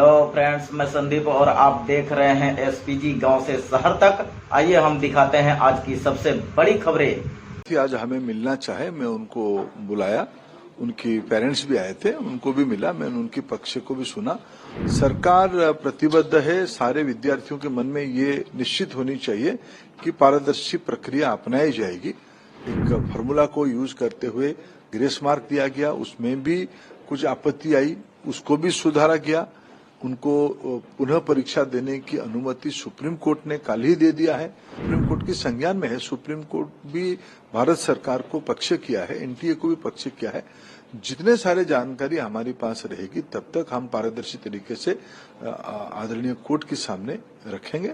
Hello friends, मैं संदीप और आप देख रहे हैं एसपीजी गांव से शहर तक। आइए हम दिखाते हैं आज की सबसे बड़ी खबरें। आज हमें मिलना चाहे, मैं उनको बुलाया, उनकी पेरेंट्स भी आए थे, उनको भी मिला, मैंने उनके पक्ष को भी सुना। सरकार प्रतिबद्ध है, सारे विद्यार्थियों के मन में ये निश्चित होनी चाहिए कि पारदर्शी प्रक्रिया अपनाई जाएगी। एक फार्मूला को यूज करते हुए ग्रेस मार्क दिया गया, उसमें भी कुछ आपत्ति आई, उसको भी सुधारा गया। उनको पुनः परीक्षा देने की अनुमति सुप्रीम कोर्ट ने कल ही दे दिया है। सुप्रीम कोर्ट की संज्ञान में है। सुप्रीम कोर्ट भी भारत सरकार को पक्ष किया है, एनटीए को भी पक्ष किया है। जितने सारे जानकारी हमारे पास रहेगी तब तक हम पारदर्शी तरीके से आदरणीय कोर्ट के सामने रखेंगे।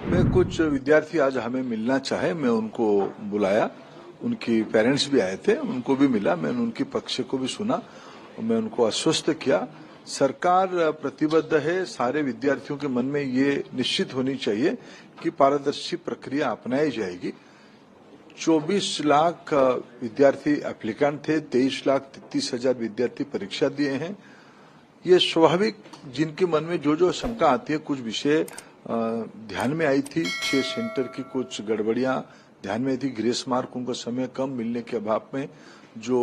मैं कुछ विद्यार्थी आज हमें मिलना चाहे, मैं उनको बुलाया, उनकी पेरेंट्स भी आए थे, उनको भी मिला, मैंने उनके पक्ष को भी सुना, मैं उनको आश्वस्त किया। सरकार प्रतिबद्ध है, सारे विद्यार्थियों के मन में ये निश्चित होनी चाहिए कि पारदर्शी प्रक्रिया अपनाई जाएगी। 24 लाख विद्यार्थी एप्लीकेंट थे, 23,33,000 विद्यार्थी परीक्षा दिए हैं। ये स्वाभाविक, जिनके मन में जो शंका आती है, कुछ विषय ध्यान में आई थी, 6 सेंटर की कुछ गड़बड़ियां ध्यान में थी, ग्रेस मार्क उनको समय कम मिलने के अभाव में जो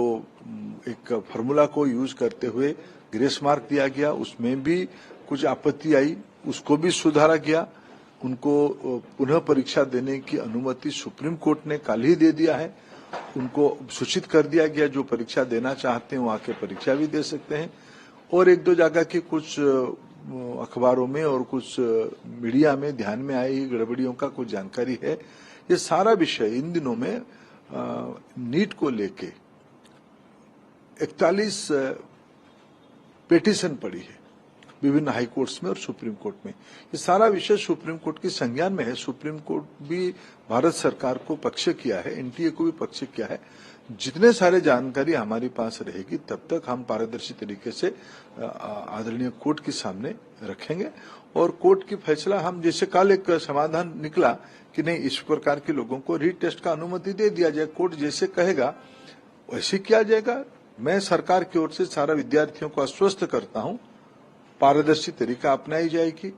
एक फार्मूला को यूज करते हुए ग्रेस मार्क दिया गया, उसमें भी कुछ आपत्ति आई, उसको भी सुधारा गया। उनको पुनः परीक्षा देने की अनुमति सुप्रीम कोर्ट ने कल ही दे दिया है। उनको सूचित कर दिया गया, जो परीक्षा देना चाहते हैं वहां के परीक्षा भी दे सकते हैं। और एक दो जगह की कुछ अखबारों में और कुछ मीडिया में ध्यान में आई गड़बड़ियों का कुछ जानकारी है। ये सारा विषय इन दिनों में नीट को लेके 41 पिटीशन पड़ी है विभिन्न हाई कोर्ट्स में और सुप्रीम कोर्ट में। ये सारा विषय सुप्रीम कोर्ट की संज्ञान में है। सुप्रीम कोर्ट भी भारत सरकार को पक्ष किया है, एनटीए को भी पक्ष किया है। जितने सारे जानकारी हमारे पास रहेगी तब तक हम पारदर्शी तरीके से आदरणीय कोर्ट के सामने रखेंगे। और कोर्ट की फैसला, हम जैसे कल एक समाधान निकला कि नहीं, इस प्रकार के लोगों को रीटेस्ट का अनुमति दे दिया जाए, कोर्ट जैसे कहेगा वैसे किया जाएगा। मैं सरकार की ओर से सारा विद्यार्थियों को आश्वस्त करता हूं, पारदर्शी तरीका अपनाई जाएगी,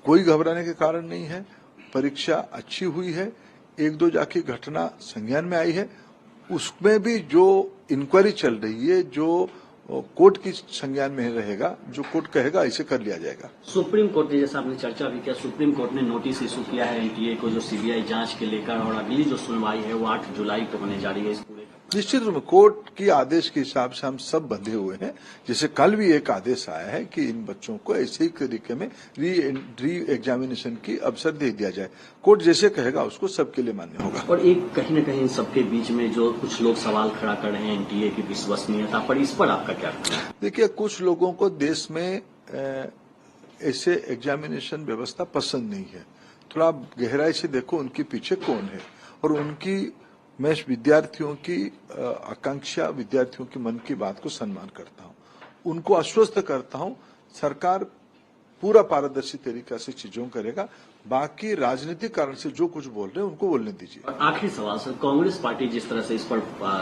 कोई घबराने के कारण नहीं है। परीक्षा अच्छी हुई है, एक दो जाकी घटना संज्ञान में आई है, उसमें भी जो इंक्वायरी चल रही है, जो कोर्ट की संज्ञान में रहेगा, जो कोर्ट कहेगा ऐसे कर लिया जाएगा। सुप्रीम कोर्ट ने, जैसा आपने चर्चा भी किया, सुप्रीम कोर्ट ने नोटिस इशू किया है एनटीए को, जो सीबीआई जांच के लेकर, और अगली जो सुनवाई है वो 8 जुलाई को होने जा रही है। इस पूरे निश्चित रूप में कोर्ट की आदेश के हिसाब से हम सब बंधे हुए हैं। जैसे कल भी एक आदेश आया है कि इन बच्चों को ऐसे ही तरीके में री एग्जामिनेशन की अवसर दे दिया जाए। कोर्ट जैसे कहेगा उसको सबके लिए मान्य होगा। और एक कहीं न कहीं इन सबके बीच में जो कुछ लोग सवाल खड़ा कर रहे हैं एनटीए की विश्वसनीयता पर, इस पर आपका क्या कहना है? देखिए, कुछ लोगों को देश में ऐसे एग्जामिनेशन व्यवस्था पसंद नहीं है। थोड़ा गहराई से देखो उनके पीछे कौन है, और उनकी, मैं विद्यार्थियों की आकांक्षा, विद्यार्थियों के मन की बात को सम्मान करता हूं, उनको आश्वस्त करता हूं। सरकार पूरा पारदर्शी तरीका से चीजों करेगा। बाकी राजनीतिक कारण से जो कुछ बोल रहे हैं उनको बोलने दीजिए। और आखिरी सवाल सर, कांग्रेस पार्टी जिस तरह से इस पर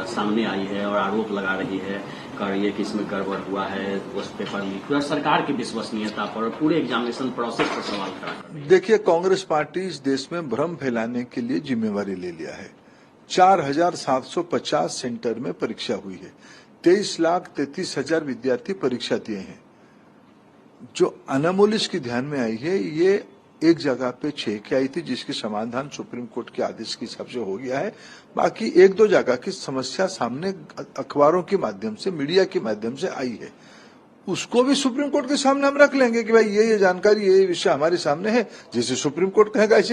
सामने आई है और आरोप लगा रही है कि इसमें गड़बड़ हुआ है, उस पेपर लीक हुआ, सरकार की विश्वसनीयता पर और पूरे एग्जामिनेशन प्रोसेस पर सवाल खड़ा कर रही है। देखिए, कांग्रेस पार्टी इस देश में भ्रम फैलाने के लिए जिम्मेवारी ले लिया है। 4,750 सेंटर में परीक्षा हुई है, 23,33,000 विद्यार्थी परीक्षा दिए हैं। जो अनमोलिश की ध्यान में आई है, ये एक जगह पे 6 की आई थी, जिसकी समाधान सुप्रीम कोर्ट के आदेश के हिसाब से हो गया है। बाकी एक दो जगह की समस्या सामने अखबारों के माध्यम से, मीडिया के माध्यम से आई है, उसको भी सुप्रीम कोर्ट के सामने हम रख लेंगे कि भाई ये जानकारी, ये विषय हमारे सामने है, जैसे सुप्रीम कोर्ट कहेगा ऐसे